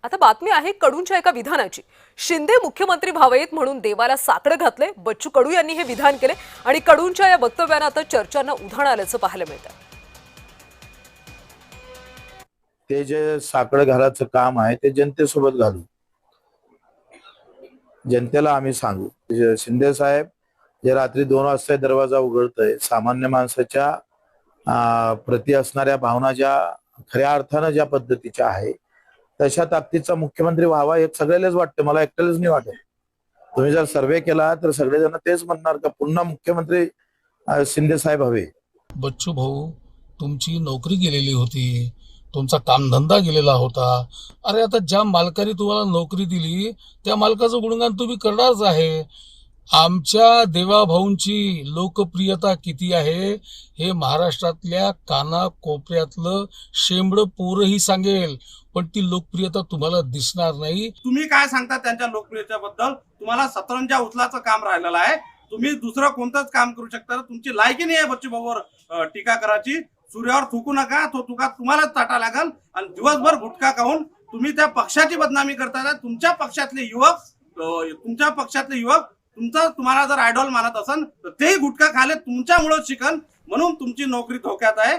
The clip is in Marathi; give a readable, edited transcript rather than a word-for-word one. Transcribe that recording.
आता बातमी आहे कडूंच्या एका विधानाची। शिंदे मुख्यमंत्री व्हावेत म्हणून देवाला साकडं घातले। बच्चू कडू यांनी हे विधान केले आणि कडूंच्या या वक्तव्याने आता चर्चांना उधाण आल्याचं पाहायला मिळतं। ते जे साकडं घालायचं काम आहे ते जनतेसोबत घालू, जनतेला आम्ही सांगू। शिंदे साहेब जे रात्री 2 वाजता दरवाजा उघडतय, सामान्य माणसाच्या प्रति असणाऱ्या भावना ज्या खऱ्या अर्थानं ज्या पद्धतीच्या आहे तशा ताकदीचा मुख्यमंत्री व्हावा हे सगळ्यालाच वाटतं, मला एकट्यालाच नाही वाटत। तुम्ही जर सर्वे केला तर सगळेजण तेच म्हणणार का पुन्हा मुख्यमंत्री शिंदे साहेब हवे। बच्चू भाऊ, तुमची नोकरी गेलेली होती, तुमचा कामधंदा गेलेला होता। अरे आता ज्या मालकाने तुम्हाला नोकरी दिली त्या मालकाचं गुणगान तुम्ही करणारच आहे। आमच्या देवाभाऊंची लोकप्रियता किती आहे हे महाराष्ट्रातल्या कानाकोपऱ्यातलं शेंबड पोरही सांगेल, पण ती लोकप्रियता तुम्हाला दिसणार नाही। तुम्ही काय सांगता त्यांच्या लोकप्रियतेबद्दल? तुम्हाला सतरंजा उचलाचं काम राहिलेलं आहे, तुम्ही दुसरं कोणतंच काम करू शकता। तुमची लायकी नाही आहे बच्चू भाऊवर टीका करायची। सूर्यावर थुकू नका, तो तुका तुम्हालाच चाटा लागल। आणि दिवसभर गुटखा खाऊन तुम्ही त्या पक्षाची बदनामी करताना तुमच्या पक्षातले युवक तुम्हाला जर आयडॉल मानत असन तर तेही गुटखा खाले तुमच्यामुळे शिकन, म्हणून तुमची नोकरी धोक्यात आहे।